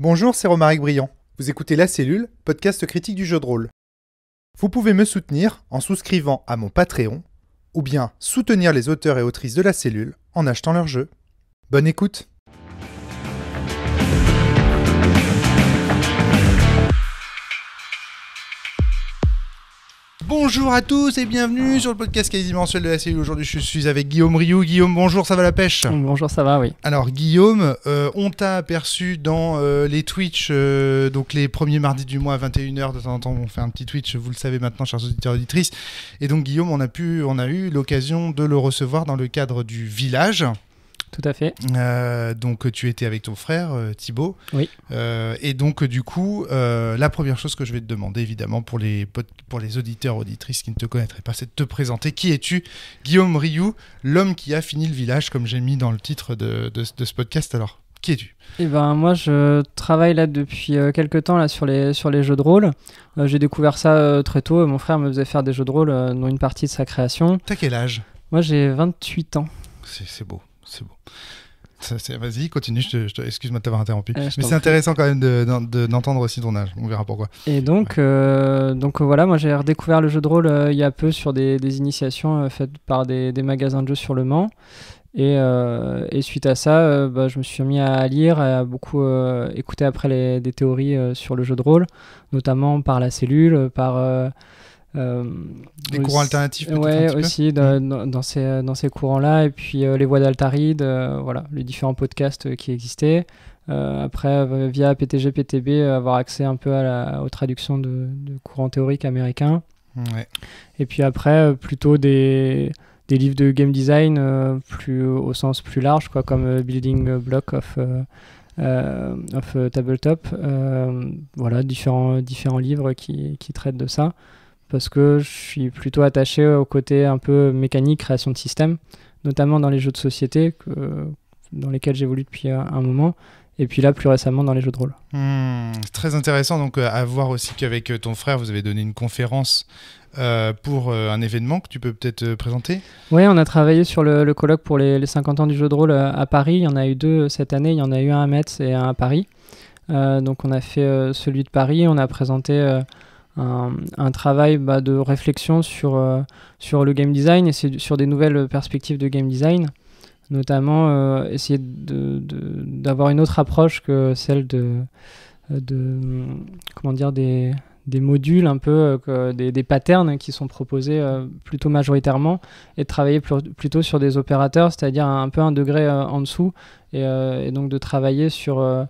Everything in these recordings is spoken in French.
Bonjour, c'est Romaric Briand. Vous écoutez La Cellule, podcast critique du jeu de rôle. Vous pouvez me soutenir en souscrivant à mon Patreon, ou bien soutenir les auteurs et autrices de La Cellule en achetant leurs jeux. Bonne écoute! Bonjour à tous et bienvenue sur le podcast quasi mensuel de La Cellule. Aujourd'hui, je suis avec Guillaume Rioux. Guillaume, bonjour, ça va la pêche? Bonjour, ça va, oui. Alors Guillaume, on t'a aperçu dans les Twitch, donc les premiers mardis du mois à 21h, de temps en temps on fait un petit Twitch, vous le savez maintenant, chers auditeurs et auditrices. Et donc Guillaume, on a eu l'occasion de le recevoir dans le cadre du village. Tout à fait. Donc tu étais avec ton frère Thibaut. Oui. Et donc du coup, la première chose que je vais te demander, évidemment, pour les auditeurs auditrices qui ne te connaîtraient pas, c'est de te présenter. Qui es-tu? Guillaume Rioux, l'homme qui a fini le village, comme j'ai mis dans le titre de ce podcast. Alors, qui es-tu? Eh ben, moi, je travaille là depuis quelques temps là, sur les jeux de rôle. J'ai découvert ça très tôt. Mon frère me faisait faire des jeux de rôle dont une partie de sa création. T'as quel âge? Moi, j'ai 28 ans. C'est beau. C'est beau. Vas-y, continue, excuse-moi de t'avoir interrompu. Mais c'est prie. intéressant quand même d'entendre aussi ton âge, on verra pourquoi. Et donc voilà, moi j'ai redécouvert le jeu de rôle il y a peu sur des initiations faites par des magasins de jeux sur Le Mans. Et suite à ça, je me suis mis à lire, à beaucoup écouter après des théories sur le jeu de rôle, notamment par La Cellule, par... des courants alternatifs peut-être ouais, un petit aussi peu. dans ces courants-là, et puis les voix d'Altaride, voilà, les différents podcasts qui existaient. Après, via PTG, PTB, avoir accès un peu aux traductions de courants théoriques américains. Ouais. Et puis après, plutôt des livres de game design plus au sens plus large, quoi, comme Building Block of Tabletop. Voilà, différents livres qui traitent de ça. Parce que je suis plutôt attaché au côté un peu mécanique, création de système, notamment dans les jeux de société dans lesquels j'évolue depuis un moment, et puis là plus récemment dans les jeux de rôle. C'est très intéressant donc à voir aussi qu'avec ton frère vous avez donné une conférence pour un événement que tu peux peut-être présenter. Oui, on a travaillé sur le colloque pour les 50 ans du jeu de rôle à Paris. Il y en a eu 2 cette année, il y en a eu un à Metz et un à Paris. Donc on a fait celui de Paris, on a présenté... un travail de réflexion sur le game design et sur des nouvelles perspectives de game design, notamment essayer d'avoir une autre approche que celle comment dire, des modules un peu, des patterns qui sont proposés plutôt majoritairement, et de travailler plutôt sur des opérateurs, c'est-à-dire un peu un degré en dessous, et donc de travailler sur...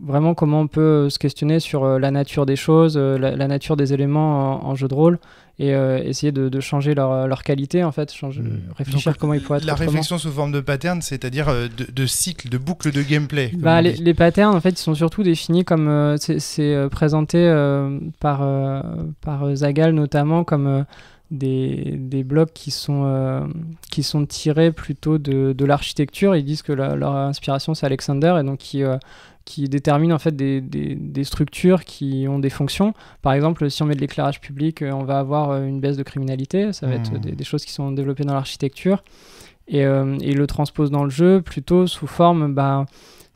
vraiment comment on peut se questionner sur la nature des choses, la nature des éléments en jeu de rôle, et essayer de changer leur qualité, en fait, réfléchir donc, comment ils pourraient être la autrement. réflexion sous forme de pattern, c'est-à-dire de cycle, de boucle de gameplay. Les patterns, en fait, ils sont surtout définis comme c'est présenté par Zagal notamment comme des blocs qui sont tirés plutôt de l'architecture. Ils disent que leur inspiration c'est Alexander, et donc qui détermine en fait des structures qui ont des fonctions. Par exemple, si on met de l'éclairage public, on va avoir une baisse de criminalité. Ça va être des choses qui sont développées dans l'architecture. Et il le transpose dans le jeu plutôt sous forme,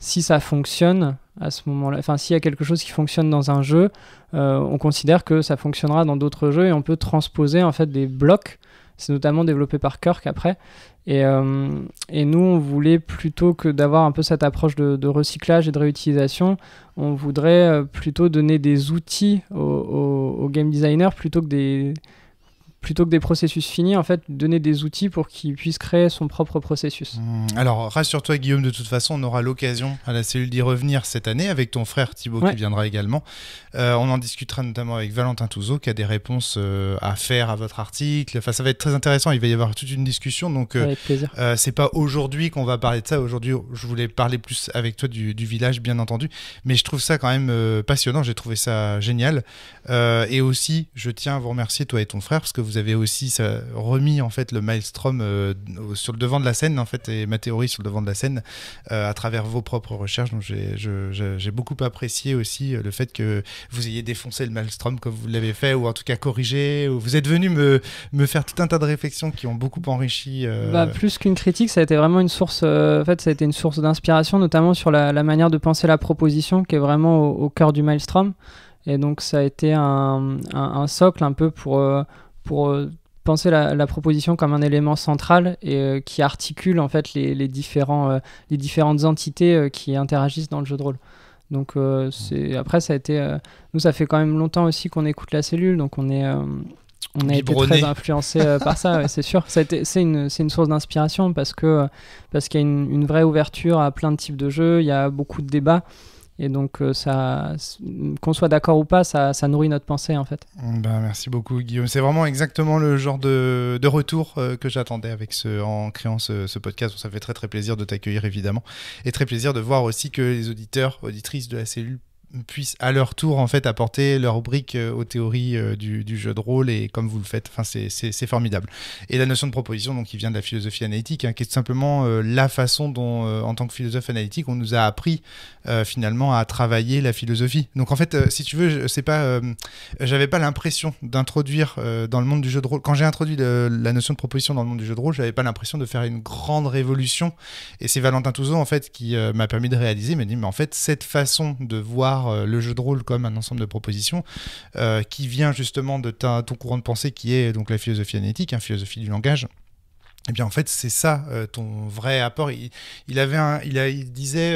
si ça fonctionne à ce moment-là, enfin s'il y a quelque chose qui fonctionne dans un jeu, on considère que ça fonctionnera dans d'autres jeux, et on peut transposer en fait des blocs. C'est notamment développé par Kirk après. Et nous, on voulait, plutôt que d'avoir un peu cette approche de recyclage et de réutilisation, on voudrait plutôt donner des outils aux game designers plutôt que des processus finis, en fait, donner des outils pour qu'ils puissent créer son propre processus. Alors, rassure-toi Guillaume, de toute façon, on aura l'occasion à la cellule d'y revenir cette année avec ton frère Thibaut qui viendra également. On en discutera notamment avec Valentin Touzeau qui a des réponses à faire à votre article. Enfin, ça va être très intéressant, il va y avoir toute une discussion. Donc, avec plaisir. C'est pas aujourd'hui qu'on va parler de ça. Aujourd'hui, je voulais parler plus avec toi du village, bien entendu. Mais je trouve ça quand même passionnant, j'ai trouvé ça génial. Et aussi, je tiens à vous remercier, toi et ton frère, parce que vous avez aussi remis en fait le Maelstrom sur le devant de la scène en fait, et ma théorie sur le devant de la scène à travers vos propres recherches. Donc j'ai beaucoup apprécié aussi le fait que vous ayez défoncé le Maelstrom comme vous l'avez fait, ou en tout cas corrigé, ou vous êtes venu me faire tout un tas de réflexions qui ont beaucoup enrichi. Plus qu'une critique, ça a été vraiment une source. En fait, ça a été une source d'inspiration, notamment sur la manière de penser la proposition, qui est vraiment au cœur du Maelstrom. Et donc, ça a été un socle un peu pour penser la proposition comme un élément central et qui articule en fait les différentes entités qui interagissent dans le jeu de rôle. Donc, après, ça a été. Nous, ça fait quand même longtemps aussi qu'on écoute la cellule, donc on a été très influencé par ça, ouais, c'est sûr. C'est une source d'inspiration parce qu'il y a une vraie ouverture à plein de types de jeux, il y a beaucoup de débats. Et donc, qu'on soit d'accord ou pas, ça nourrit notre pensée, en fait. Merci beaucoup, Guillaume. C'est vraiment exactement le genre de retour que j'attendais en créant ce podcast. Ça fait très, très plaisir de t'accueillir, évidemment. Et très plaisir de voir aussi que les auditeurs, auditrices de la cellule puissent à leur tour en fait apporter leur brique aux théories du jeu de rôle, et comme vous le faites, c'est formidable. Et la notion de proposition, donc, qui vient de la philosophie analytique, qui est tout simplement la façon dont en tant que philosophe analytique on nous a appris finalement à travailler la philosophie. Donc en fait si tu veux, j'avais pas l'impression d'introduire dans le monde du jeu de rôle, quand j'ai introduit la notion de proposition dans le monde du jeu de rôle, j'avais pas l'impression de faire une grande révolution, et c'est Valentin Touzeau en fait qui m'a permis de réaliser, m'a dit mais en fait cette façon de voir le jeu de rôle comme un ensemble de propositions qui vient justement de ton courant de pensée qui est donc la philosophie analytique, philosophie du langage. Et bien en fait c'est ça ton vrai apport. Il disait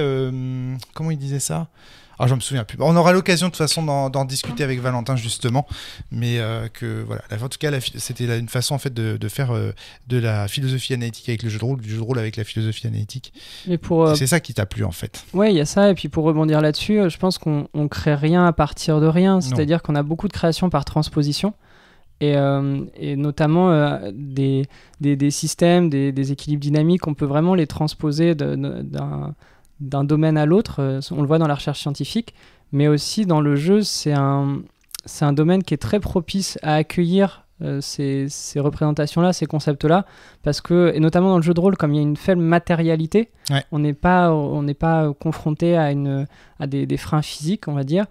comment il disait ça? Alors je me souviens plus. On aura l'occasion de toute façon d'en discuter avec Valentin justement, mais que voilà. En tout cas, c'était une façon en fait de faire de la philosophie analytique avec le jeu de rôle, du jeu de rôle avec la philosophie analytique. Et c'est ça qui t'a plu en fait. Ouais, il y a ça. Et puis pour rebondir là-dessus, je pense qu'on crée rien à partir de rien. C'est-à-dire qu'on a beaucoup de créations par transposition. Et notamment des systèmes, des équilibres dynamiques, on peut vraiment les transposer d'un domaine à l'autre. On le voit dans la recherche scientifique, mais aussi dans le jeu, c'est un domaine qui est très propice à accueillir ces représentations-là, ces concepts-là, parce que, et notamment dans le jeu de rôle, comme il y a une faible matérialité, ouais. on n'est pas confronté à des freins physiques, on va dire.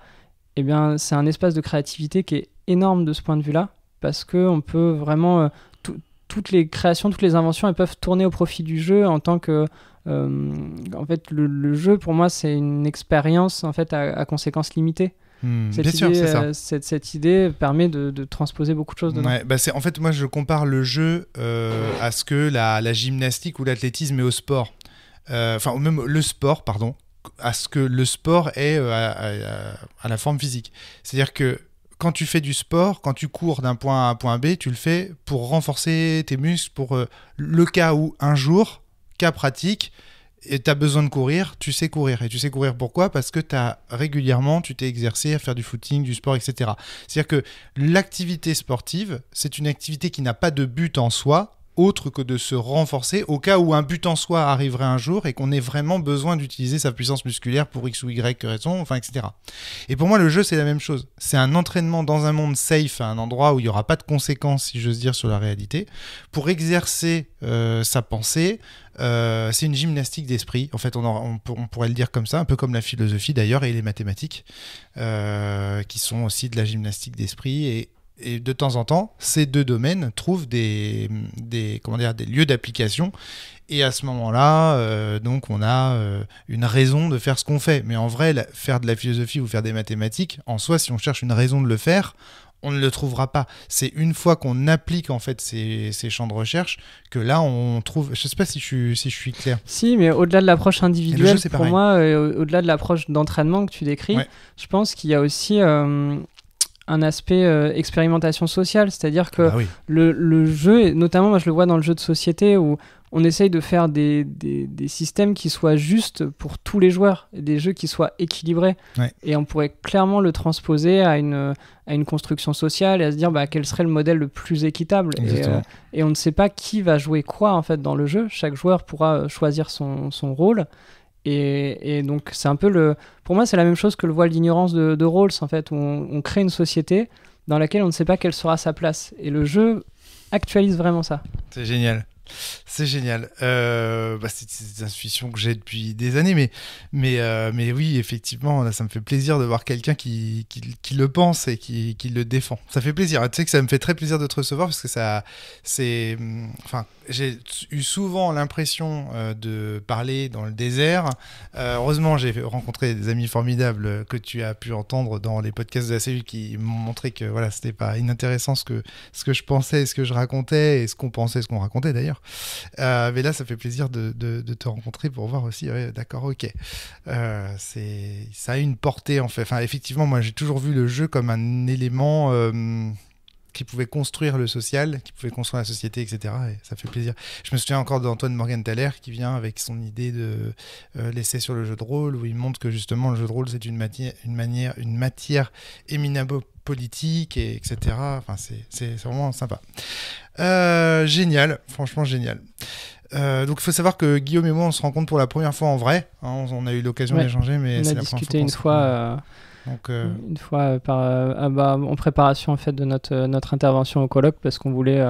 Eh bien, c'est un espace de créativité qui est énorme de ce point de vue-là, parce qu'on peut vraiment... toutes les créations, toutes les inventions, elles peuvent tourner au profit du jeu en tant que... en fait, le jeu, pour moi, c'est une expérience en fait, à conséquences limitées. Cette idée permet de transposer beaucoup de choses dedans. Ouais, en fait, moi, je compare le jeu à ce que la gymnastique ou l'athlétisme est au sport. Enfin, même le sport, pardon, à ce que le sport est à la forme physique. C'est-à-dire que quand tu fais du sport, quand tu cours d'un point A à un point B, tu le fais pour renforcer tes muscles, pour le cas où un jour, cas pratique, et tu as besoin de courir, tu sais courir. Et tu sais courir pourquoi ? Parce que tu t'es exercé à faire du footing, du sport, etc. C'est-à-dire que l'activité sportive, c'est une activité qui n'a pas de but en soi, autre que de se renforcer au cas où un but en soi arriverait un jour et qu'on ait vraiment besoin d'utiliser sa puissance musculaire pour X ou Y raison, enfin, etc. Et pour moi, le jeu, c'est la même chose. C'est un entraînement dans un monde safe, à un endroit où il n'y aura pas de conséquences, si j'ose dire, sur la réalité, pour exercer sa pensée. C'est une gymnastique d'esprit. En fait, on pourrait le dire comme ça, un peu comme la philosophie d'ailleurs et les mathématiques, qui sont aussi de la gymnastique d'esprit. Et de temps en temps, ces deux domaines trouvent des lieux d'application. Et à ce moment-là, donc on a une raison de faire ce qu'on fait. Mais en vrai, faire de la philosophie ou faire des mathématiques, en soi, si on cherche une raison de le faire, on ne le trouvera pas. C'est une fois qu'on applique en fait ces champs de recherche que là on trouve. Je ne sais pas si je suis clair. Si, mais au-delà de l'approche individuelle, pour moi, au-delà de l'approche d'entraînement que tu décris, ouais. Je pense qu'il y a aussi un aspect expérimentation sociale, c'est-à-dire que le jeu, et notamment moi je le vois dans le jeu de société où on essaye de faire des systèmes qui soient justes pour tous les joueurs, des jeux qui soient équilibrés, ouais. Et on pourrait clairement le transposer à une construction sociale et à se dire quel serait le modèle le plus équitable, et on ne sait pas qui va jouer quoi en fait dans le jeu, chaque joueur pourra choisir son rôle. Et donc c'est un peu pour moi c'est la même chose que le voile d'ignorance de Rawls en fait, où on crée une société dans laquelle on ne sait pas quelle sera sa place, et le jeu actualise vraiment ça. C'est génial. C'est génial. C'est une intuition que j'ai depuis des années, mais oui, effectivement, là, ça me fait plaisir de voir quelqu'un qui le pense et qui le défend. Ça fait plaisir. Tu sais que ça me fait très plaisir de te recevoir parce que j'ai eu souvent l'impression de parler dans le désert. Heureusement, j'ai rencontré des amis formidables que tu as pu entendre dans les podcasts de la cellule qui m'ont montré que voilà, c'était pas inintéressant ce que je pensais, ce que je racontais et ce qu'on pensait, ce qu'on racontait d'ailleurs. Mais là, ça fait plaisir de te rencontrer pour voir aussi. Ouais, d'accord, ok. Ça a une portée en fait. Enfin, effectivement, moi, j'ai toujours vu le jeu comme un élément qui pouvait construire le social, qui pouvait construire la société, etc. Et ça fait plaisir. Je me souviens encore d'Antoine Morgenthaler qui vient avec son idée de l'essai sur le jeu de rôle, où il montre que justement le jeu de rôle c'est une matière éminemment politique, etc. Enfin, c'est vraiment sympa. Génial, franchement génial. Donc il faut savoir que Guillaume et moi on se rencontre pour la première fois en vrai. Hein, on a eu l'occasion d'échanger, mais c'est la première fois. On a discuté une fois. Donc, une fois en préparation en fait de notre intervention au colloque, parce qu'on voulait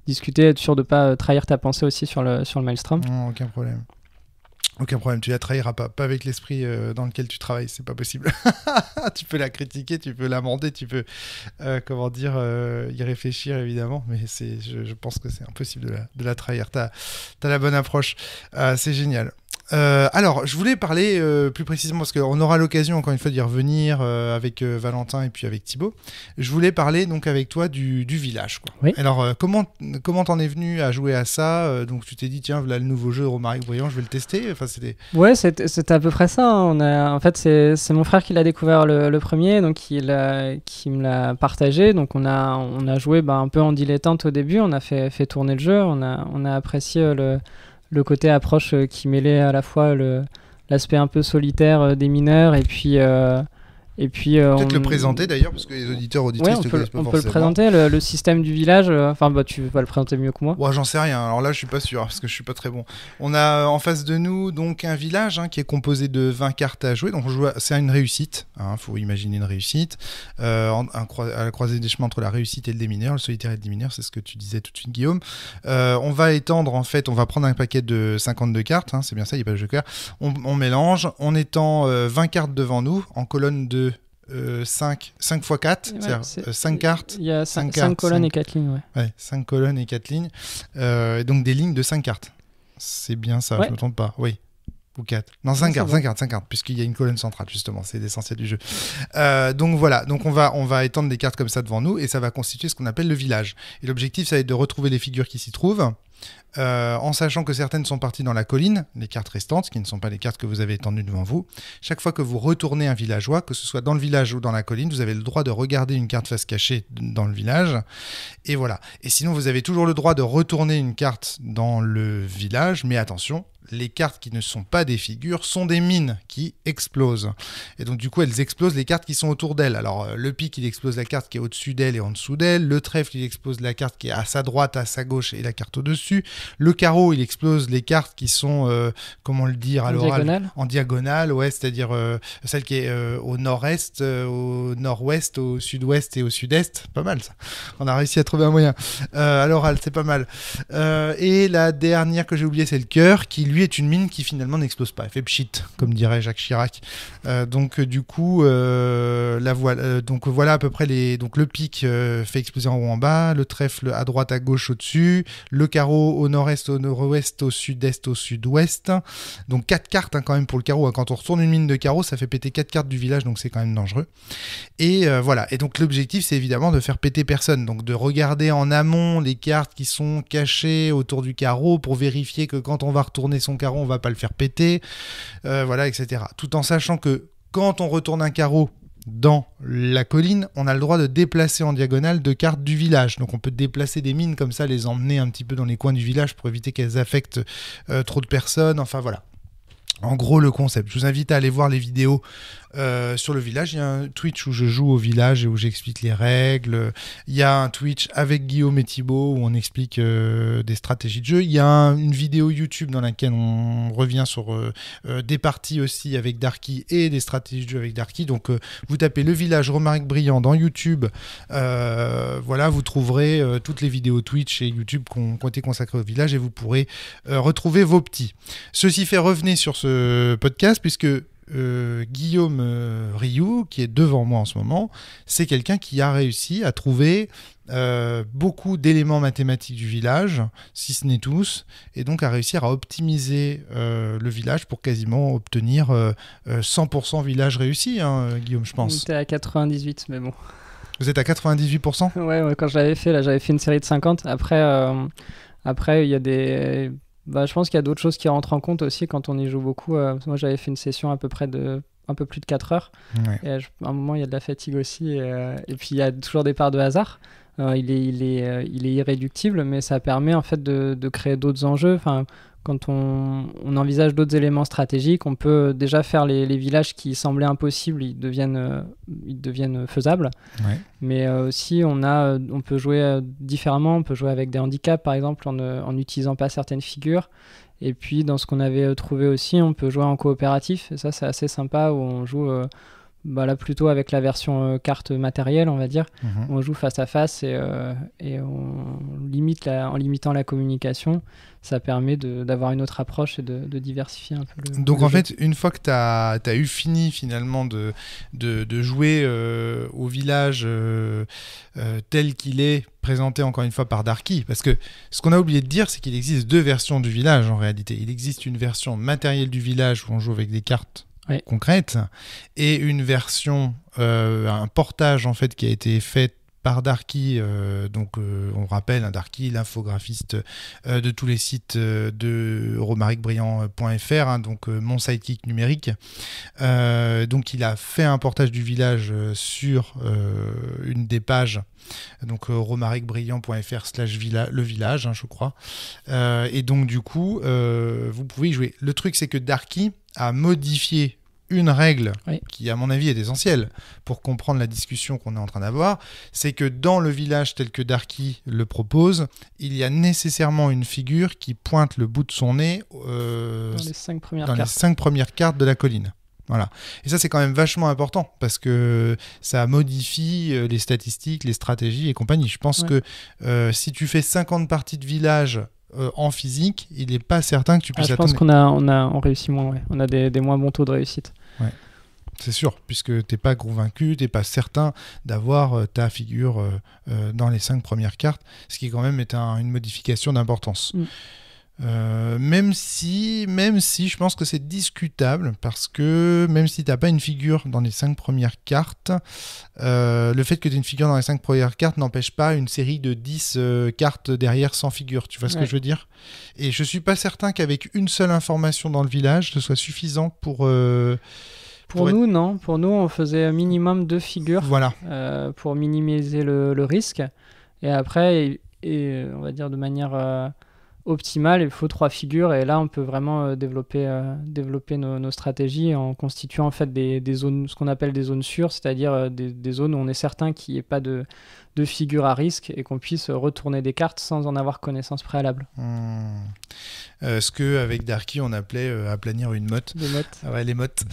discuter, être sûr de pas trahir ta pensée aussi sur le Maelstrom. Non, aucun problème. Aucun problème, tu la trahiras pas avec l'esprit dans lequel tu travailles, c'est pas possible. Tu peux la critiquer, tu peux l'amender, tu peux y réfléchir évidemment, mais je pense que c'est impossible de la trahir. T'as la bonne approche, c'est génial. Alors, je voulais parler plus précisément, parce qu'on aura l'occasion encore une fois d'y revenir avec Valentin et puis avec Thibaut. Je voulais parler donc avec toi du village, quoi. Oui. Alors, comment t'en es venu à jouer à ça? Donc tu t'es dit, tiens, voilà le nouveau jeu de Romaric Briand, je vais le tester. Enfin, Ouais, c'était à peu près ça. En fait, c'est mon frère qui l'a découvert le premier, donc qui me l'a partagé. Donc on a joué un peu en dilettante au début, on a fait tourner le jeu, on a apprécié le côté approche qui mêlait à la fois l'aspect un peu solitaire des mineurs et puis peut-être le présenter d'ailleurs, parce que les auditeurs auditrices te connaissent pas forcément. On peut le présenter, le système du village. Tu vas le présenter mieux que moi. Ouais, j'en sais rien. Alors là, je suis pas sûr parce que je suis pas très bon. On a en face de nous donc un village qui est composé de 20 cartes à jouer. Donc c'est une réussite. Faut imaginer une réussite à la croisée des chemins entre la réussite et le démineur, le solitaire et le démineur. C'est ce que tu disais tout de suite, Guillaume. On va étendre en fait. On va prendre un paquet de 52 cartes. C'est bien ça. Il n'y a pas de joker. On mélange. On étend 20 cartes devant nous en colonne de 5 x 4, ouais, c'est-à-dire 5 cartes. Il y a 5 colonnes et 4 lignes. Ouais, 5 colonnes et 4 lignes. Donc des lignes de 5 cartes. C'est bien ça, je ne me trompe pas. Oui. Ou 4. Non, 5 cartes, puisqu'il y a une colonne centrale, justement. C'est l'essentiel du jeu. Donc voilà. Donc on va étendre des cartes comme ça devant nous et ça va constituer ce qu'on appelle le village. Et l'objectif, ça va être de retrouver les figures qui s'y trouvent. En sachant que certaines sont parties dans la colline, les cartes restantes, qui ne sont pas les cartes que vous avez étendues devant vous. Chaque fois que vous retournez un villageois, que ce soit dans le village ou dans la colline, vous avez le droit de regarder une carte face cachée dans le village. Et voilà. Et sinon, vous avez toujours le droit de retourner une carte dans le village, mais attention, les cartes qui ne sont pas des figures sont des mines qui explosent. Et donc du coup, elles explosent les cartes qui sont autour d'elles. Alors le pic, il explose la carte qui est au-dessus d'elle et en dessous d'elle. Le trèfle, il explose la carte qui est à sa droite, à sa gauche et la carte au-dessus. Le carreau, il explose les cartes qui sont, comment le dire à l'oral, en diagonale, ouais, c'est-à-dire celle qui est au nord-est, au nord-ouest, au sud-ouest et au sud-est. Pas mal ça. On a réussi à trouver un moyen. À l'oral, c'est pas mal. Et la dernière que j'ai oubliée, c'est le cœur, qui lui est une mine qui finalement n'explose pas. Elle fait pchit, comme dirait Jacques Chirac. Donc du coup, donc voilà à peu près donc le pic fait exploser en haut en bas, le trèfle à droite, à gauche, au-dessus, le carreau au nord-est, au nord-ouest, au sud-est, au sud-ouest. Donc 4 cartes quand même pour le carreau. Quand on retourne une mine de carreau, ça fait péter 4 cartes du village, donc c'est quand même dangereux. Et voilà. Et donc l'objectif, c'est évidemment de faire péter personne. Donc de regarder en amont les cartes qui sont cachées autour du carreau pour vérifier que quand on va retourner son carreau, on va pas le faire péter, voilà, etc. Tout en sachant que quand on retourne un carreau dans la colline, on a le droit de déplacer en diagonale 2 cartes du village. Donc on peut déplacer des mines comme ça, les emmener un petit peu dans les coins du village pour éviter qu'elles affectent trop de personnes. Enfin voilà. En gros, le concept. Je vous invite à aller voir les vidéos Sur le village, il y a un Twitch où je joue au village et où j'explique les règles. Il y a un Twitch avec Guillaume et Thibaut où on explique des stratégies de jeu. Il y a une vidéo YouTube dans laquelle on revient sur des parties aussi avec Darky et des stratégies de jeu avec Darky. Donc vous tapez le village Romaric Briand dans YouTube. Voilà, vous trouverez toutes les vidéos Twitch et YouTube qui ont été consacrées au village et vous pourrez retrouver vos petits. Ceci fait revenir sur ce podcast puisque Guillaume Rioux, qui est devant moi en ce moment, c'est quelqu'un qui a réussi à trouver beaucoup d'éléments mathématiques du village, si ce n'est tous, et donc à réussir à optimiser le village pour quasiment obtenir 100% village réussi, hein, Guillaume, je pense. J'étais à 98, mais bon. Vous êtes à 98%? Ouais, quand je l'avais fait, là, j'avais fait une série de 50. Après, il y a des... je pense qu'il y a d'autres choses qui rentrent en compte aussi quand on y joue beaucoup. Moi, j'avais fait une session à peu près de un peu plus de 4 heures. Ouais. Et à un moment, il y a de la fatigue aussi. Et puis, il y a toujours des parts de hasard. Il est irréductible, mais ça permet en fait de créer d'autres enjeux. Enfin, quand on envisage d'autres éléments stratégiques, on peut déjà faire les villages qui semblaient impossibles, ils deviennent faisables. Ouais. Mais aussi, on peut jouer différemment. On peut jouer avec des handicaps, par exemple, en n'utilisant pas certaines figures. Et puis, dans ce qu'on avait trouvé aussi, on peut jouer en coopératif. Et ça, c'est assez sympa, où on joue... là plutôt avec la version carte matérielle, on va dire. On joue face à face et on limite en limitant la communication, ça permet d'avoir une autre approche et de diversifier un peu le Donc le en jeu. fait, une fois que tu as eu fini finalement de jouer au village tel qu'il est présenté encore une fois par Darky, parce que ce qu'on a oublié de dire, c'est qu'il existe 2 versions du village en réalité. Il existe une version matérielle du village où on joue avec des cartes concrète, et une version, un portage en fait qui a été fait par Darky, on rappelle, Darky, l'infographiste de tous les sites de romaricbriand.fr, donc mon sidekick numérique. Donc il a fait un portage du village sur une des pages, donc romaricbriand.fr/le village, je crois. Et donc du coup, vous pouvez y jouer. Le truc, c'est que Darky a modifié une règle qui, à mon avis, est essentielle pour comprendre la discussion qu'on est en train d'avoir, c'est que dans le village tel que Darky le propose, il y a nécessairement une figure qui pointe le bout de son nez dans les 5 premières cartes de la colline. Voilà. Et ça, c'est quand même vachement important parce que ça modifie les statistiques, les stratégies et compagnie. Je pense que si tu fais 50 parties de village en physique, il n'est pas certain que tu puisses attendre. Je pense qu'on réussit moins, on a des moins bons taux de réussite. Ouais. C'est sûr, puisque tu n'es pas convaincu, tu n'es pas certain d'avoir ta figure dans les 5 premières cartes, ce qui quand même est une modification d'importance. Même si je pense que c'est discutable, parce que même si tu n'as pas une figure dans les 5 premières cartes, le fait que tu aies une figure dans les 5 premières cartes n'empêche pas une série de 10 cartes derrière sans figure, tu vois ce que je veux dire? Et je suis pas certain qu'avec une seule information dans le village, ce soit suffisant pour nous, non. Pour nous, on faisait minimum 2 figures, voilà. Pour minimiser le risque. Et après, on va dire de manière... optimale, il faut 3 figures, et là on peut vraiment développer nos stratégies en constituant en fait des zones, ce qu'on appelle des zones sûres, c'est-à-dire des zones où on est certain qu'il n'y ait pas de figures à risque et qu'on puisse retourner des cartes sans en avoir connaissance préalable. Ce qu'avec Darky on appelait aplanir une motte. Des mottes. Ouais, les mottes.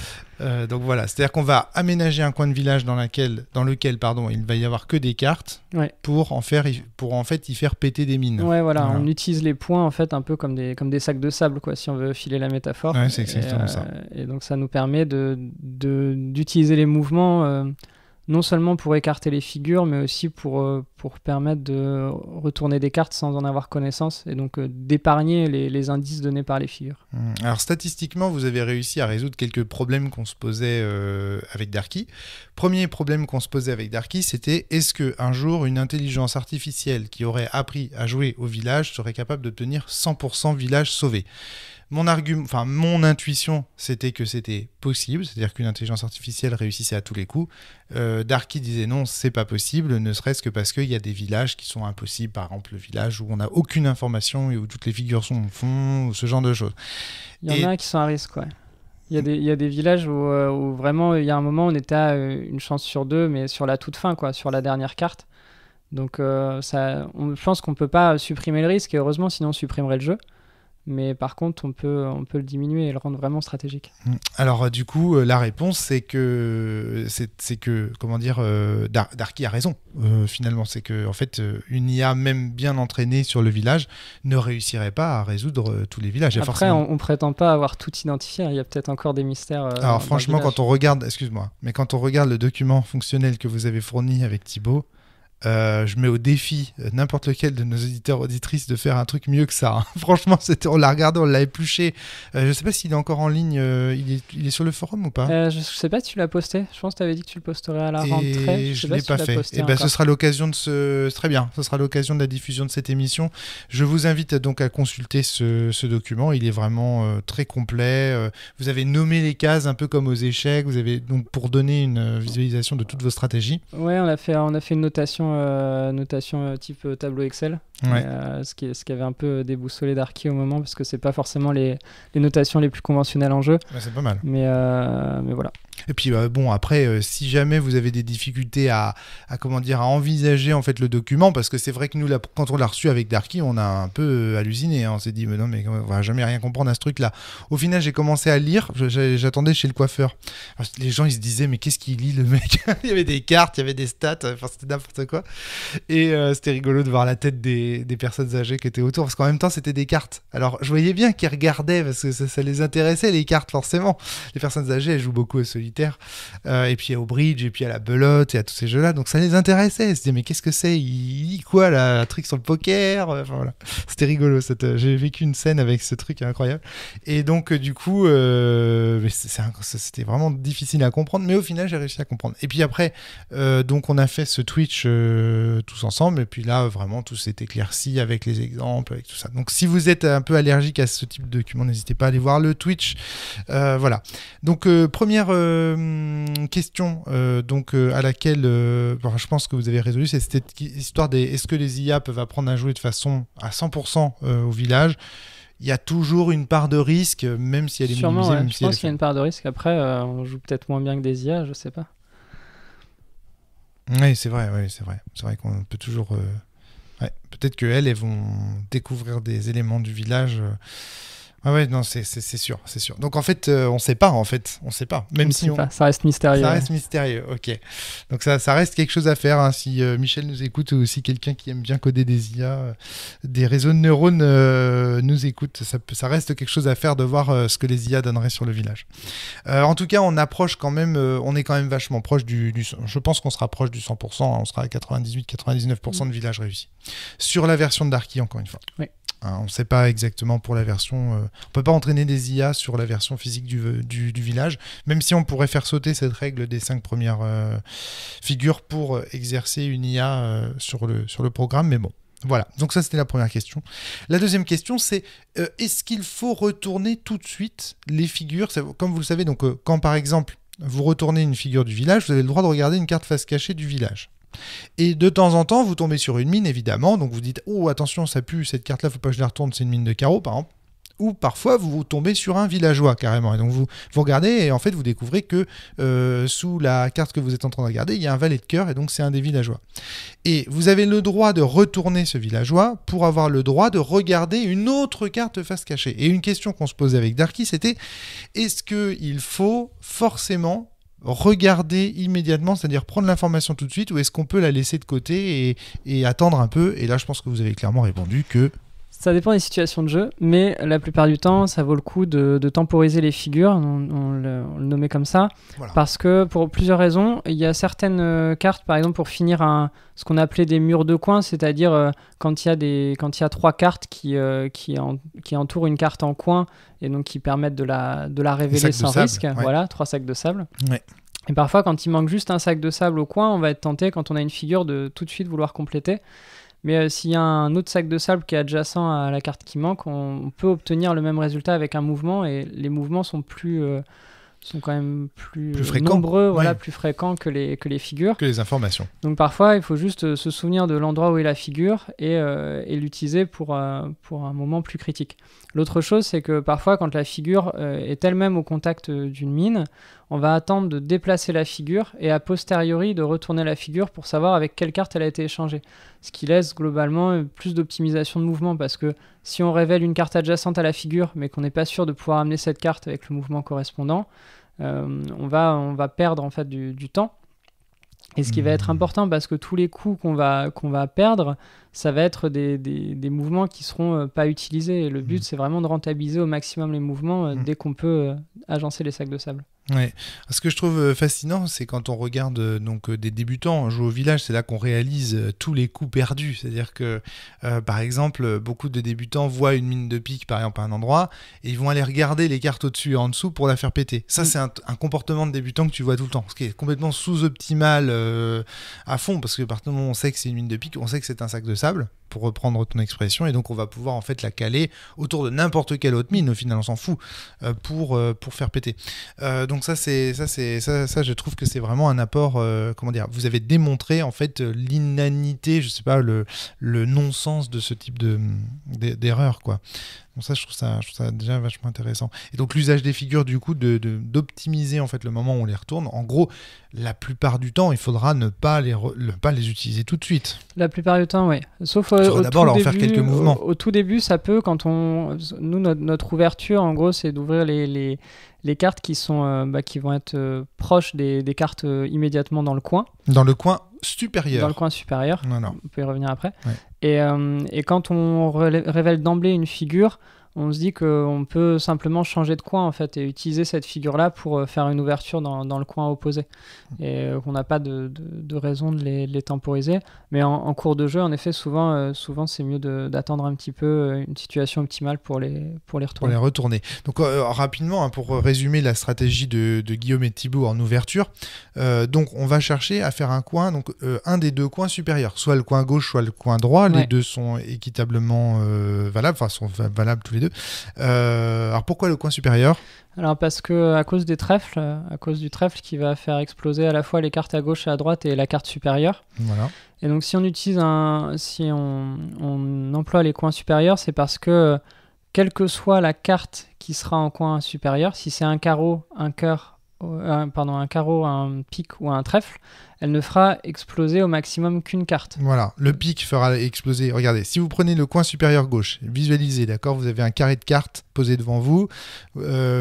Donc voilà, c'est-à-dire qu'on va aménager un coin de village dans lequel il va y avoir que des cartes pour en fait y faire péter des mines. Ouais, voilà. On utilise les points en fait un peu comme des sacs de sable, quoi, si on veut filer la métaphore. Ouais, c'est exactement ça. Et donc ça nous permet d'utiliser les mouvements non seulement pour écarter les figures, mais aussi pour permettre de retourner des cartes sans en avoir connaissance, et donc d'épargner les indices donnés par les figures. Alors statistiquement, vous avez réussi à résoudre quelques problèmes qu'on se posait avec Darky. Premier problème qu'on se posait avec Darky, c'était est-ce qu'un jour, une intelligence artificielle qui aurait appris à jouer au village serait capable d'obtenir 100% village sauvé ? Mon intuition, c'était que c'était possible, c'est-à-dire qu'une intelligence artificielle réussissait à tous les coups. Darky disait non, c'est pas possible, ne serait-ce que parce qu'il y a des villages qui sont impossibles, par exemple le village où on n'a aucune information et où toutes les figures sont au fond, ou ce genre de choses. Il y en a qui sont à risque, ouais. Il y a des villages où vraiment, il y a un moment, on était à une chance sur deux, mais sur la toute fin, quoi, sur la dernière carte. Donc, je pense qu'on peut pas supprimer le risque, et heureusement, sinon on supprimerait le jeu. Mais par contre, on peut le diminuer et le rendre vraiment stratégique. Alors, du coup, la réponse, c'est que, comment dire, Darky a raison, finalement. C'est que, en fait, une IA, même bien entraînée sur le village, ne réussirait pas à résoudre tous les villages. Après, forcément... on prétend pas avoir tout identifié. Il y a peut-être encore des mystères. Alors, franchement, quand on regarde, excuse-moi, mais quand on regarde le document fonctionnel que vous avez fourni avec Thibaut, je mets au défi n'importe lequel de nos auditeurs auditrices de faire un truc mieux que ça. Franchement, on l'a regardé, on l'a épluché. Je sais pas s'il est encore en ligne. Il est sur le forum ou pas? Je sais pas si tu l'as posté. Je pense que tu avais dit que tu le posterais à la rentrée. Je l'ai pas fait. Et ce sera l'occasion de très bien. Ce sera l'occasion de la diffusion de cette émission. Je vous invite donc à consulter ce document. Il est vraiment très complet. Vous avez nommé les cases un peu comme aux échecs. Vous avez donc pour donner une visualisation de toutes vos stratégies. Ouais, on a fait une notation type tableau Excel, ouais. ce qui avait un peu déboussolé Darky au moment, parce que c'est pas forcément les notations les plus conventionnelles en jeu. Ouais, c'est pas mal. Mais voilà. Et puis bon, après, si jamais vous avez des difficultés à envisager en fait le document, parce que c'est vrai que nous, quand on l'a reçu avec Darky, on a un peu halluciné. Hein. On s'est dit, mais non, mais on va jamais rien comprendre à ce truc-là. Au final, j'ai commencé à lire. J'attendais chez le coiffeur. Alors, les gens, ils se disaient, mais qu'est-ce qu'il lit, le mec? Il y avait des cartes, il y avait des stats. Enfin, c'était n'importe quoi. Et c'était rigolo de voir la tête des personnes âgées qui étaient autour, parce qu'en même temps, c'était des cartes. Alors, je voyais bien qu'ils regardaient, parce que ça les intéressait, les cartes, forcément. Les personnes âgées, elles jouent beaucoup au solitaire. Et puis au bridge, et puis à la belote, et à tous ces jeux-là. Donc ça les intéressait. Ils se disaient, mais qu'est-ce que c'est? Il lit quoi, là? Un truc sur le poker? Enfin, voilà. C'était rigolo. J'ai vécu une scène avec ce truc incroyable. Et donc, du coup, c'était vraiment difficile à comprendre. Mais au final, j'ai réussi à comprendre. Et puis après, donc on a fait ce Twitch tous ensemble. Et puis là, vraiment, tout s'est éclairci avec les exemples, avec tout ça. Donc si vous êtes un peu allergique à ce type de document, n'hésitez pas à aller voir le Twitch. Voilà. Donc, première question à laquelle je pense que vous avez résolu, c'est cette histoire est-ce que les IA peuvent apprendre à jouer de façon à 100% au village? Il y a toujours une part de risque, même si elle est sûrement, minimisée. ouais. Même je pense qu'il y a une part de risque. Après, on joue peut-être moins bien que des IA, je sais pas. Oui, c'est vrai. C'est vrai qu'on peut toujours... peut-être qu'elles vont découvrir des éléments du village... Ah ouais, non, c'est sûr. Donc en fait, on sait pas. Même si ça reste mystérieux. Ça reste mystérieux, ok. Donc ça reste quelque chose à faire. Hein. Si Michel nous écoute, ou si quelqu'un qui aime bien coder des IA, des réseaux de neurones nous écoute, ça reste quelque chose à faire de voir ce que les IA donneraient sur le village. En tout cas, on est quand même vachement proche je pense qu'on sera proche du 100%. Hein. On sera à 98-99% de villages réussis. Sur la version de Darky, encore une fois. Oui. On ne sait pas exactement pour la version... on ne peut pas entraîner des IA sur la version physique du village, même si on pourrait faire sauter cette règle des 5 premières figures pour exercer une IA sur le programme, mais bon. Voilà, donc ça c'était la première question. La deuxième question c'est est-ce qu'il faut retourner tout de suite les figures? Comme vous le savez, donc, quand par exemple vous retournez une figure du village, vous avez le droit de regarder une carte face cachée du village. Et de temps en temps, vous tombez sur une mine, évidemment, donc vous dites « Oh, attention, ça pue, cette carte-là, faut pas que je la retourne, c'est une mine de carreaux, par exemple. » Ou parfois, vous tombez sur un villageois, carrément. Et donc, vous regardez, et en fait, vous découvrez que sous la carte que vous êtes en train de regarder, il y a un valet de cœur, et donc c'est un des villageois. Et vous avez le droit de retourner ce villageois pour avoir le droit de regarder une autre carte face cachée. Et une question qu'on se posait avec Darky, c'était « Est-ce qu'il faut forcément... regarder immédiatement, c'est-à-dire prendre l'information tout de suite, ou est-ce qu'on peut la laisser de côté et attendre un peu? Et là, je pense que vous avez clairement répondu que... Ça dépend des situations de jeu, mais la plupart du temps, ça vaut le coup de temporiser les figures, on le nommait comme ça, voilà. Parce que pour plusieurs raisons, il y a certaines cartes, par exemple, pour finir ce qu'on appelait des murs de coin, c'est-à-dire quand il y a 3 cartes qui entourent une carte en coin, et donc qui permettent de la révéler sans risque, ouais. Voilà, 3 sacs de sable. Ouais. Et parfois, quand il manque juste un sac de sable au coin, on va être tenté, quand on a une figure, de tout de suite vouloir compléter. Mais s'il y a un autre sac de sable qui est adjacent à la carte qui manque, on peut obtenir le même résultat avec un mouvement, et les mouvements sont plus sont quand même plus fréquents. nombreux, voilà, Ouais. plus fréquents que les figures. Que les informations. Donc parfois, il faut juste se souvenir de l'endroit où est la figure et l'utiliser pour un moment plus critique. L'autre chose, c'est que parfois, quand la figure est elle-même au contact d'une mine, on va attendre de déplacer la figure et a posteriori de retourner la figure pour savoir avec quelle carte elle a été échangée. Ce qui laisse globalement plus d'optimisation de mouvement, parce que si on révèle une carte adjacente à la figure mais qu'on n'est pas sûr de pouvoir amener cette carte avec le mouvement correspondant, on va perdre en fait du temps. Et ce qui va être important, parce que tous les coups qu'on va perdre, ça va être des mouvements qui seront pas utilisés. Et le but, c'est vraiment de rentabiliser au maximum les mouvements dès qu'on peut agencer les sacs de sable. Ouais. Ce que je trouve fascinant, c'est quand on regarde des débutants jouer au village, c'est là qu'on réalise tous les coups perdus. C'est-à-dire que, par exemple, beaucoup de débutants voient une mine de pique, par exemple, à un endroit, et ils vont aller regarder les cartes au-dessus et en dessous pour la faire péter. Ça, c'est un comportement de débutant que tu vois tout le temps, ce qui est complètement sous-optimal à fond, parce que par contre, on sait que c'est une mine de pique, on sait que c'est un sac de sable, pour reprendre ton expression, et donc on va pouvoir en fait la caler autour de n'importe quelle autre mine, au final on s'en fout, pour faire péter. Donc ça je trouve que c'est vraiment un apport, comment dire, vous avez démontré en fait l'inanité, je sais pas, le non-sens de ce type d'erreur, quoi. Donc ça je trouve ça déjà vachement intéressant. Et donc l'usage des figures, du coup, d'optimiser en fait le moment où on les retourne. En gros, la plupart du temps, il faudra ne pas les utiliser tout de suite. La plupart du temps, oui. Sauf d'abord leur faire quelques mouvements. Au tout début, ça peut, quand notre ouverture, en gros, c'est d'ouvrir les cartes qui vont être proches des cartes immédiatement dans le coin. Dans le coin supérieur. Dans le coin supérieur. Non. On peut y revenir après. Ouais. Et quand on révèle d'emblée une figure, on se dit qu'on peut simplement changer de coin en fait et utiliser cette figure-là pour faire une ouverture dans le coin opposé. Et qu'on n'a pas de raison de les temporiser. Mais en cours de jeu, en effet, souvent c'est mieux d'attendre un petit peu une situation optimale pour les retourner. Donc rapidement, pour résumer la stratégie de Guillaume et Thibaut en ouverture, donc on va chercher à faire un coin, donc un des deux coins supérieurs, soit le coin gauche, soit le coin droit. Ouais. Les deux sont équitablement valables, enfin sont valables tous les deux. Alors pourquoi le coin supérieur ? Alors parce que à cause du trèfle qui va faire exploser à la fois les cartes à gauche et à droite et la carte supérieure. Voilà. Et donc si on emploie les coins supérieurs, c'est parce que quelle que soit la carte qui sera en coin supérieur, si c'est un carreau, un carreau, un pique ou un trèfle, elle ne fera exploser au maximum qu'une carte. Voilà, le pique fera exploser. Regardez, si vous prenez le coin supérieur gauche, visualisez, d'accord, vous avez un carré de cartes posé devant vous.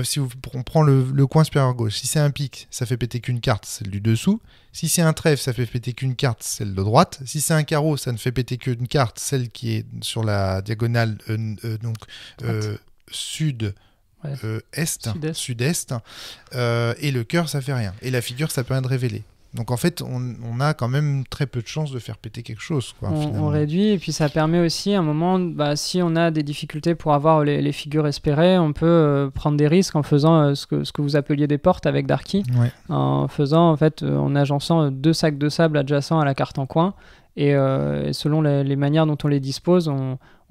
Si on prend le coin supérieur gauche, si c'est un pique, ça fait péter qu'une carte, celle du dessous. Si c'est un trèfle, ça fait péter qu'une carte, celle de droite. Si c'est un carreau, ça ne fait péter qu'une carte, celle qui est sur la diagonale sud. Ouais. Sud-est, et le cœur ça fait rien, et la figure ça permet de révéler. Donc en fait on a quand même très peu de chances de faire péter quelque chose, quoi, on réduit, et puis ça permet aussi à un moment, si on a des difficultés pour avoir les figures espérées, on peut prendre des risques en faisant ce que vous appeliez des portes avec Darky, ouais. En agençant 2 sacs de sable adjacents à la carte en coin, et selon les manières dont on les dispose,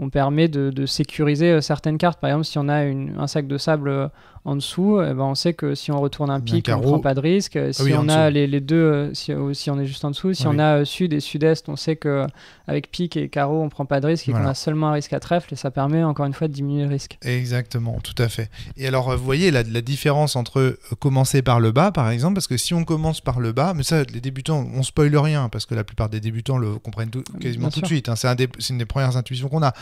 on permet de sécuriser certaines cartes. Par exemple, si on a un sac de sable en dessous, on sait que si on retourne un pique, on ne prend pas de risque. Si on a les deux, si on est juste en dessous, si on a sud et sud-est, on sait qu'avec pique et carreau, on ne prend pas de risque et qu'on a seulement un risque à trèfle, et ça permet encore une fois de diminuer le risque. Exactement, tout à fait. Et alors, vous voyez la différence entre commencer par le bas, par exemple, parce que si on commence par le bas, mais ça, les débutants, on spoile rien, parce que la plupart des débutants le comprennent quasiment tout de suite. Hein, c'est une des premières intuitions qu'on a.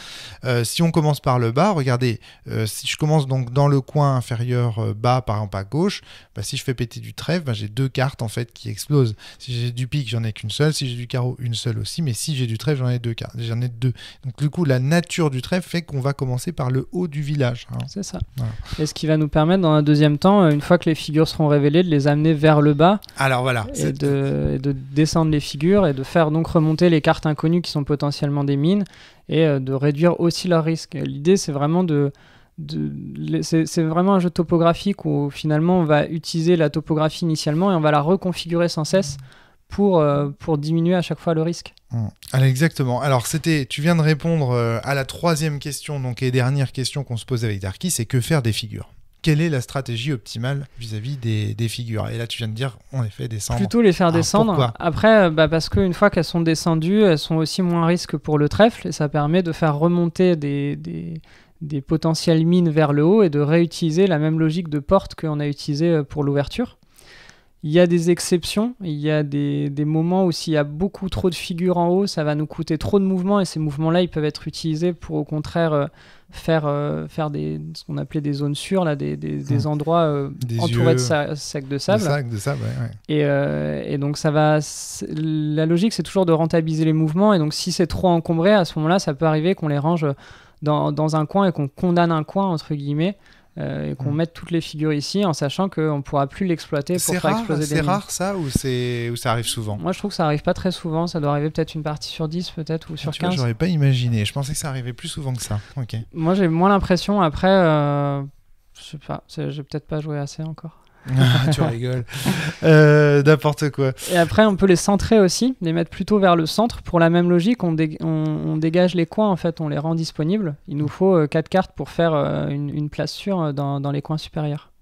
Si on commence par le bas, regardez, si je commence donc dans le coin inférieur bas, par exemple à gauche, si je fais péter du trèfle, j'ai 2 cartes en fait qui explosent. Si j'ai du pique, j'en ai qu'une seule. Si j'ai du carreau, une seule aussi. Mais si j'ai du trèfle, j'en ai 2 cartes. J'en ai 2. Donc du coup, la nature du trèfle fait qu'on va commencer par le haut du village. Hein. C'est ça. Voilà. Et ce qui va nous permettre, dans un deuxième temps, une fois que les figures seront révélées, de les amener vers le bas. Alors voilà. Et de descendre les figures et de faire donc remonter les cartes inconnues qui sont potentiellement des mines, et de réduire aussi leur risque. L'idée, c'est vraiment c'est vraiment un jeu topographique où finalement on va utiliser la topographie initialement et on va la reconfigurer sans cesse pour diminuer à chaque fois le risque. Alors exactement. Alors tu viens de répondre à la 3e question, donc et dernière question qu'on se pose avec Darky, c'est que faire des figures ? quelle est la stratégie optimale vis-à-vis des figures? Et là, tu viens de dire, en effet, descendre. Plutôt les faire Alors, descendre. pourquoi? Après, parce qu'une fois qu'elles sont descendues, elles sont aussi moins à risque pour le trèfle et ça permet de faire remonter des potentielles mines vers le haut et de réutiliser la même logique de porte qu'on a utilisée pour l'ouverture. Il y a des exceptions, il y a des moments où s'il y a beaucoup trop de figures en haut, ça va nous coûter trop de mouvements et ces mouvements-là, ils peuvent être utilisés pour au contraire faire ce qu'on appelait des zones sûres, là, des endroits entourés de sacs de sable. Des sacs de sable, ouais. Et donc la logique, c'est toujours de rentabiliser les mouvements et donc si c'est trop encombré, à ce moment-là, ça peut arriver qu'on les range dans un coin et qu'on condamne un coin, entre guillemets. Et qu'on mette toutes les figures ici en sachant qu'on ne pourra plus l'exploiter pour faire exploser des mines. C'est rare ça ou ça arrive souvent? Moi je trouve que ça arrive pas très souvent, ça doit arriver peut-être une partie sur 10 peut-être ou sur 15. J'aurais pas imaginé, je pensais que ça arrivait plus souvent que ça. Okay. Moi j'ai moins l'impression, après je sais pas, j'ai peut-être pas joué assez encore. Tu rigoles. N'importe quoi. Et après, on peut les centrer aussi, les mettre plutôt vers le centre. Pour la même logique, on dégage les coins, en fait, on les rend disponibles. Il nous faut 4 cartes pour faire une place sûre dans les coins supérieurs.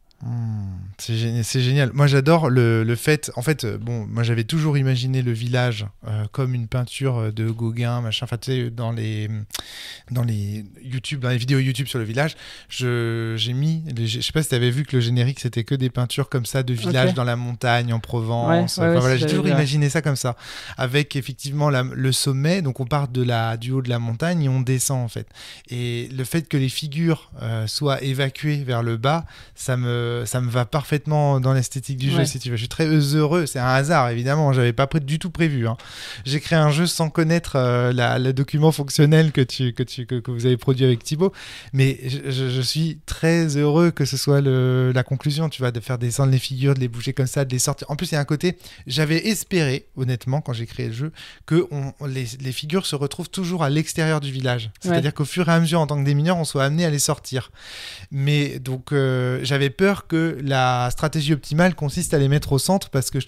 C'est génial. Moi, j'adore le fait. En fait, moi, j'avais toujours imaginé le village comme une peinture de Gauguin, machin. Enfin, tu sais, dans les vidéos YouTube sur le village, j'ai mis. Je sais pas si tu avais vu que le générique, c'était que des peintures comme ça de village dans la montagne, en Provence. Voilà, j'ai toujours imaginé ça comme ça, avec effectivement le sommet. Donc, on part du haut de la montagne et on descend en fait. Et le fait que les figures soient évacuées vers le bas, ça me va parfaitement dans l'esthétique du jeu, si tu veux. Je suis très heureux. C'est un hasard, évidemment. J'avais pas du tout prévu. J'ai créé un jeu sans connaître le document fonctionnel que vous avez produit avec Thibaut. Mais je suis très heureux que ce soit la conclusion, tu vois, de faire descendre les figures, de les bouger comme ça, de les sortir. En plus, il y a un côté, j'avais espéré, honnêtement, quand j'ai créé le jeu, que les figures se retrouvent toujours à l'extérieur du village. C'est-à-dire qu'au fur et à mesure, en tant que démineur, on soit amené à les sortir. Mais donc, j'avais peur que la stratégie optimale consiste à les mettre au centre parce que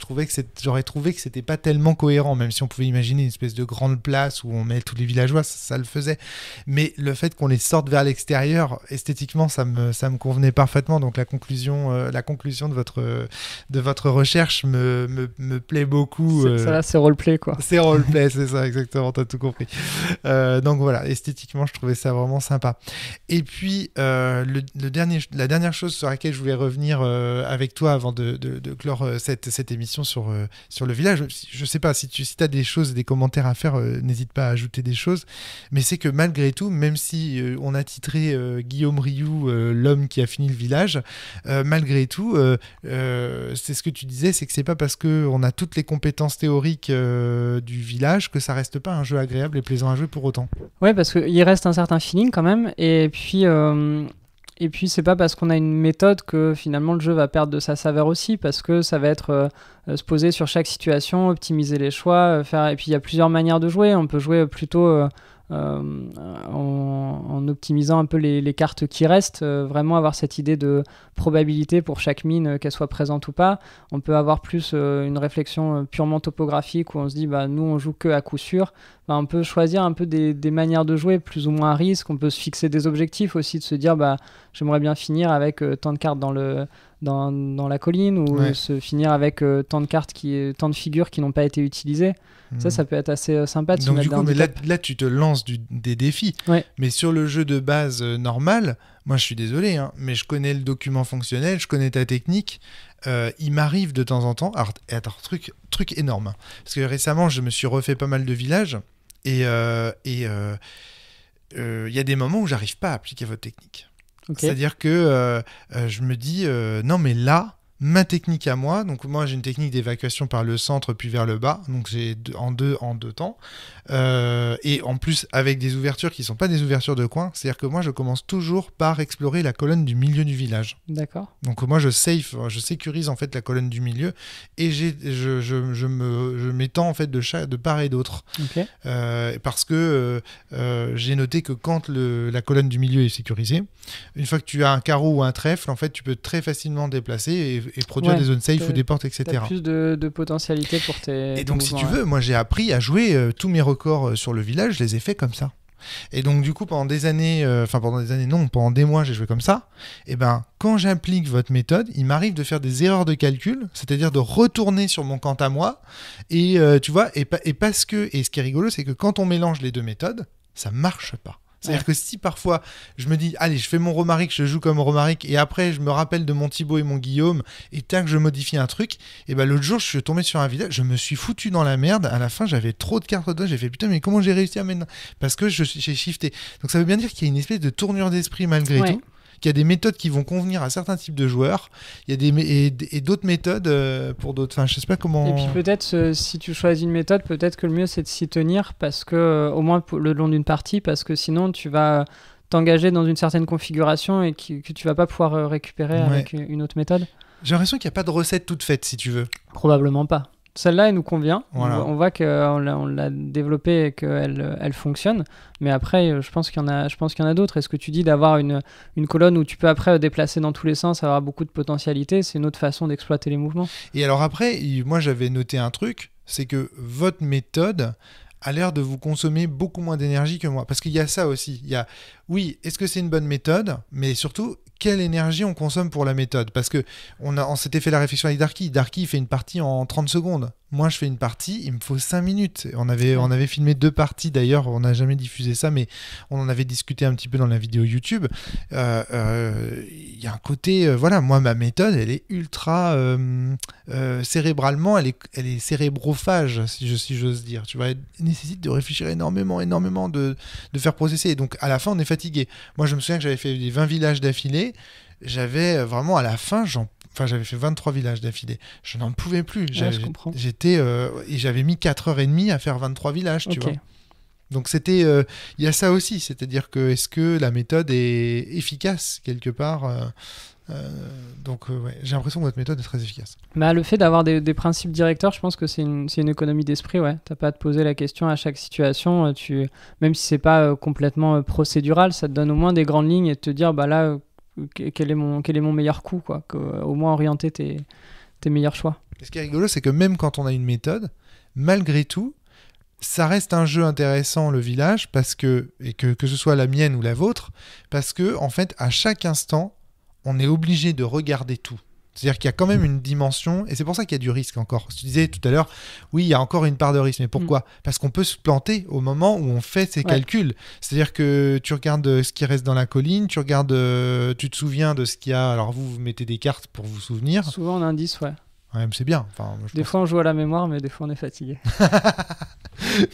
j'aurais trouvé que c'était pas tellement cohérent, même si on pouvait imaginer une espèce de grande place où on met tous les villageois, ça le faisait. Mais le fait qu'on les sorte vers l'extérieur, esthétiquement, ça me convenait parfaitement. Donc la conclusion de votre recherche me plaît beaucoup. C'est roleplay, quoi. C'est roleplay, c'est ça, exactement, t'as tout compris. Donc voilà, esthétiquement, je trouvais ça vraiment sympa. Et puis, la dernière chose sur laquelle je voulais revenir avec toi avant de clore cette émission sur le village. Je sais pas, si tu as des choses, des commentaires à faire, n'hésite pas à ajouter des choses. Mais c'est que malgré tout, même si on a titré Guillaume Rioux, l'homme qui a fini le village, malgré tout, c'est ce que tu disais, c'est que c'est pas parce qu'on a toutes les compétences théoriques du village que ça reste pas un jeu agréable et plaisant à jouer pour autant. Ouais, parce qu'il reste un certain feeling quand même. Et puis, c'est pas parce qu'on a une méthode que finalement le jeu va perdre de sa saveur aussi, parce que ça va être se poser sur chaque situation, optimiser les choix, et puis il y a plusieurs manières de jouer. On peut jouer plutôt en optimisant un peu les cartes qui restent, vraiment avoir cette idée de probabilité pour chaque mine, qu'elle soit présente ou pas. On peut avoir plus une réflexion purement topographique où on se dit nous on joue que à coup sûr. On peut choisir un peu des manières de jouer plus ou moins à risque. On peut se fixer des objectifs aussi, de se dire j'aimerais bien finir avec tant de cartes dans la colline, ou se finir avec tant de figures qui n'ont pas été utilisées. Ça peut être assez sympa de se mettre dans mais là, tu te lances des défis. Mais sur le jeu de base normal, moi, je suis désolé, mais je connais le document fonctionnel, je connais ta technique. Il m'arrive de temps en temps... Alors, truc énorme. Parce que récemment, je me suis refait pas mal de villages. Et il y a des moments où j'arrive pas à appliquer votre technique. C'est-à-dire que je me dis, non, mais là... Ma technique à moi, donc moi j'ai une technique d'évacuation par le centre puis vers le bas, donc j'ai en deux temps, et en plus avec des ouvertures qui sont pas des ouvertures de coin, c'est-à-dire que moi je commence toujours par explorer la colonne du milieu du village. D'accord. Donc moi je sécurise en fait la colonne du milieu et je m'étends en fait de part et d'autre. Parce que j'ai noté que quand la colonne du milieu est sécurisée, une fois que tu as un carreau ou un trèfle, en fait tu peux très facilement déplacer et produire des zones safe ou des portes, etc. T'as plus de potentialité pour tes... Et donc, si tu veux, moi j'ai appris à jouer tous mes records sur le village, je les ai faits comme ça. Et donc du coup pendant des années, pendant des mois j'ai joué comme ça. Et ben quand j'applique votre méthode, il m'arrive de faire des erreurs de calcul, c'est-à-dire de retourner sur mon compte à moi. Et tu vois, et ce qui est rigolo, c'est que quand on mélange les deux méthodes, ça marche pas. C'est-à-dire que si parfois je me dis allez je fais mon Romaric, je joue comme Romaric et après je me rappelle de mon Thibaut et mon Guillaume et tac je modifie un truc, et ben l'autre jour je suis tombé sur un village, je me suis foutu dans la merde, à la fin j'avais trop de cartes de, j'ai fait putain mais comment j'ai réussi à mettre, parce que j'ai shifté. Donc ça veut bien dire qu'il y a une espèce de tournure d'esprit malgré tout, qu'il y a des méthodes qui vont convenir à certains types de joueurs, il y a et d'autres méthodes pour d'autres, enfin je sais pas comment. Et puis peut-être si tu choisis une méthode, peut-être que le mieux c'est de s'y tenir, parce que au moins le long d'une partie, parce que sinon tu vas t'engager dans une certaine configuration et que tu vas pas pouvoir récupérer avec une autre méthode. J'ai l'impression qu'il n'y a pas de recette toute faite si tu veux. Probablement pas. Celle-là, elle nous convient. Voilà. On voit qu'on l'a développée et qu'elle fonctionne. Mais après, je pense qu'il y en a d'autres. Et ce que tu dis d'avoir une colonne où tu peux après déplacer dans tous les sens, avoir beaucoup de potentialité, c'est une autre façon d'exploiter les mouvements. Et alors après, moi j'avais noté un truc, c'est que votre méthode a l'air de vous consommer beaucoup moins d'énergie que moi. Parce qu'il y a ça aussi. Il y a, oui, est-ce que c'est une bonne méthode ? Mais surtout, quelle énergie on consomme pour la méthode ? Parce que on s'était fait la réflexion avec Darky. Darky, il fait une partie en 30 secondes. Moi, je fais une partie, il me faut 5 minutes. On avait filmé 2 parties, d'ailleurs. On n'a jamais diffusé ça, mais on en avait discuté un petit peu dans la vidéo YouTube. Il y a un côté... voilà, moi, ma méthode, elle est ultra... cérébralement, elle est cérébrophage, si j'ose dire. Tu vois, elle nécessite de réfléchir énormément, de faire processer. Et donc, à la fin, on est fatigué. Moi, je me souviens que j'avais fait les 20 villages d'affilée. J'avais vraiment, à la fin, j'avais fait 23 villages d'affilée. Je n'en pouvais plus. Je comprends. Et j'avais mis 4h30 à faire 23 villages, tu vois. Donc c'était, il y a ça aussi, c'est-à-dire que est-ce que la méthode est efficace quelque part donc j'ai l'impression que votre méthode est très efficace. Bah, le fait d'avoir des principes directeurs, je pense que c'est une économie d'esprit. Ouais. T'as pas à te poser la question à chaque situation. Même si c'est pas complètement procédural, ça te donne au moins des grandes lignes et te dire bah là quel est mon meilleur coup, quoi. Au moins orienter tes meilleurs choix. Et ce qui est rigolo, c'est que même quand on a une méthode, malgré tout, ça reste un jeu intéressant, le village, parce que ce soit la mienne ou la vôtre, parce que en fait à chaque instant on est obligé de regarder tout. C'est-à-dire qu'il y a quand même une dimension, et c'est pour ça qu'il y a du risque encore. Tu disais tout à l'heure, oui, il y a encore une part de risque, mais pourquoi ? Parce qu'on peut se planter au moment où on fait ses calculs. C'est-à-dire que tu regardes ce qui reste dans la colline, tu te souviens de ce qu'il y a. Alors vous mettez des cartes pour vous souvenir. Souvent en indice, ouais. Ouais, mais c'est bien. Enfin, des fois on joue à la mémoire, mais des fois on est fatigué.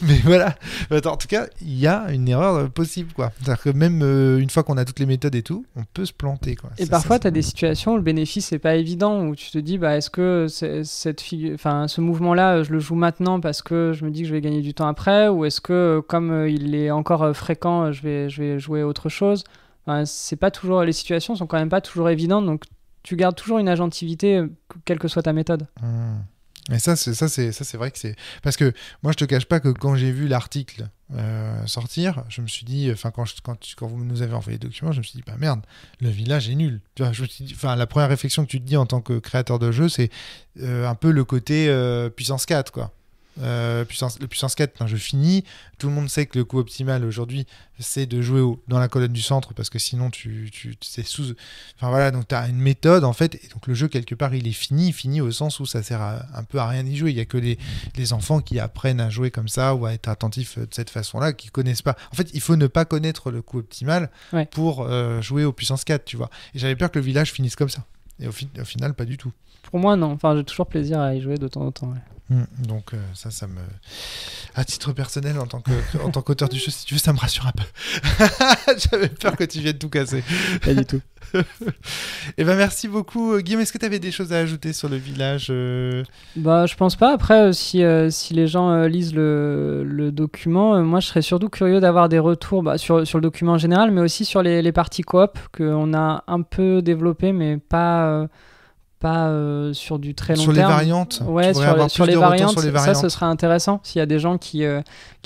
Mais voilà. En tout cas, il y a une erreur possible, quoi. C'est-à-dire que même une fois qu'on a toutes les méthodes et tout, on peut se planter, quoi. Et parfois, tu as des situations où le bénéfice n'est pas évident, où tu te dis, bah, est-ce que ce mouvement-là, je le joue maintenant parce que je me dis que je vais gagner du temps après, ou est-ce que, comme il est encore fréquent, je vais jouer autre chose. Enfin, c'est pas toujours, les situations sont quand même pas toujours évidentes, donc tu gardes toujours une agentivité, quelle que soit ta méthode. Et ça c'est vrai que c'est... Parce que moi, je te cache pas que quand j'ai vu l'article sortir, je me suis dit... Enfin, quand vous nous avez envoyé les documents, je me suis dit, bah merde, le village est nul. Tu vois, je me suis dit, la première réflexion que tu te dis en tant que créateur de jeu, c'est un peu le côté puissance 4, quoi. Le puissance 4, quand je finis, tout le monde sait que le coup optimal aujourd'hui c'est de jouer dans la colonne du centre, parce que sinon c'est sous, enfin voilà, donc tu as une méthode en fait, et donc le jeu quelque part il est fini au sens où ça sert un peu à rien d'y jouer. Il y a que les enfants qui apprennent à jouer comme ça ou à être attentifs de cette façon là, qui connaissent pas, en fait il faut ne pas connaître le coup optimal pour jouer au puissance 4, tu vois. Et j'avais peur que le village finisse comme ça, et au final pas du tout. Pour moi non, enfin j'ai toujours plaisir à y jouer de temps en temps. Donc ça me, à titre personnel, en tant qu'auteur du jeu, si tu veux, ça me rassure un peu. J'avais peur que tu viennes tout casser. Pas du tout. Et ben merci beaucoup Guillaume. Est-ce que tu avais des choses à ajouter sur le village Bah je pense pas. Après si les gens lisent le document, moi je serais surtout curieux d'avoir des retours sur le document en général, mais aussi sur les parties coop qu'on a un peu développées, mais pas pas sur du très long Sur terme. les variantes, Ouais, sur les variantes, ça ce serait intéressant. S'il y a des gens qui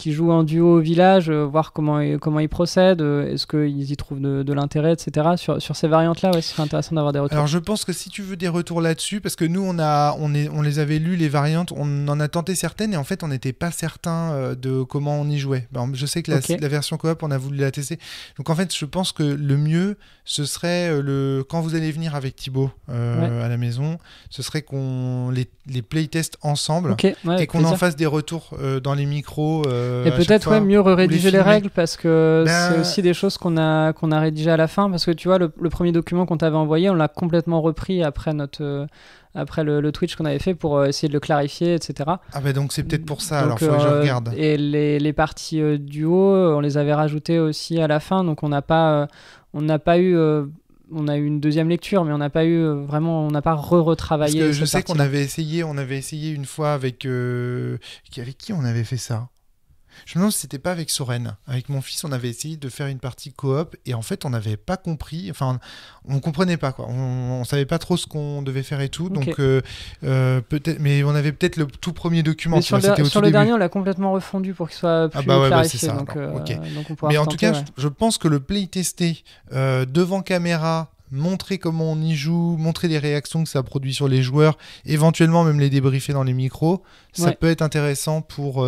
jouent en duo au village, voir comment ils procèdent, est-ce qu'ils y trouvent de l'intérêt, etc. Sur ces variantes-là, ouais, ce serait intéressant d'avoir des retours. Alors je pense que si tu veux des retours là-dessus, parce que nous on les avait lus les variantes, on en a tenté certaines et en fait on n'était pas certain de comment on y jouait. Bon, je sais que la version coop on a voulu la tester. Donc en fait je pense que le mieux ce serait quand vous allez venir avec Thibaut à la maison, ce serait qu'on les playtest ensemble et qu'on en fasse des retours dans les micros. Et peut-être mieux rédiger les règles parce que c'est aussi des choses qu'on a rédigées à la fin, parce que tu vois le premier document qu'on t'avait envoyé, on l'a complètement repris après le Twitch qu'on avait fait pour essayer de le clarifier, etc. Ah bah donc c'est peut-être pour ça, alors faut que je regarde. Et les parties duo, on les avait rajoutées aussi à la fin, donc on n'a pas eu... on a eu une deuxième lecture, mais on n'a pas eu on n'a pas retravaillé. Parce que je sais qu'on avait essayé une fois avec qui on avait fait ça. Je me demande si c'était pas avec Soren. Avec mon fils, on avait essayé de faire une partie coop et en fait, on n'avait pas compris. Enfin, on comprenait pas quoi. On savait pas trop ce qu'on devait faire et tout. Donc peut-être, mais on avait peut-être le tout premier document. Sur le dernier, on l'a complètement refondu pour qu'il soit plus clarifié. C'est ça, donc on mais en tout cas, je pense que le playtester devant caméra, montrer comment on y joue, montrer les réactions que ça produit sur les joueurs, éventuellement même les débriefer dans les micros, ça peut être intéressant pour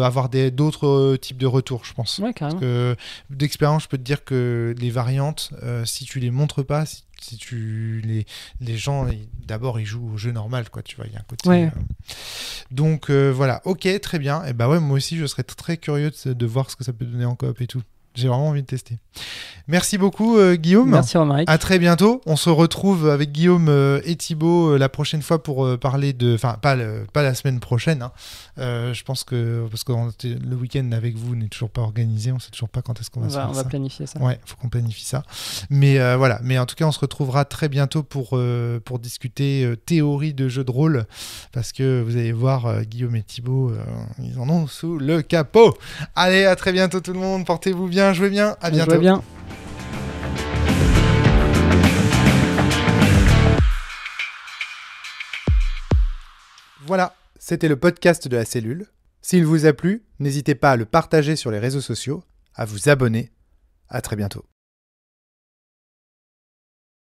avoir d'autres types de retours, je pense. Ouais, carrément. Parce que d'expérience, je peux te dire que les variantes, si tu les montres pas, si tu les gens d'abord ils jouent au jeu normal, quoi, tu vois, il y a un côté donc voilà, ok, très bien. Et bah ouais, moi aussi je serais très curieux de voir ce que ça peut donner en coop et tout. J'ai vraiment envie de tester. Merci beaucoup Guillaume. Merci Romaric. À très bientôt. On se retrouve avec Guillaume et Thibaut la prochaine fois pour parler de... Enfin, pas la semaine prochaine. Hein. Je pense que... Parce que le week-end avec vous n'est toujours pas organisé. On ne sait toujours pas quand est-ce qu'on va se faire ça. On va planifier ça. Ouais, il faut qu'on planifie ça. Mais voilà. Mais en tout cas, on se retrouvera très bientôt pour discuter théorie de jeu de rôle. Parce que vous allez voir, Guillaume et Thibaut, ils en ont sous le capot. Allez, à très bientôt tout le monde. Portez-vous bien. Jouez bien, à bientôt. Jouez bien. Voilà, c'était le podcast de la cellule. S'il vous a plu, n'hésitez pas à le partager sur les réseaux sociaux, à vous abonner. À très bientôt.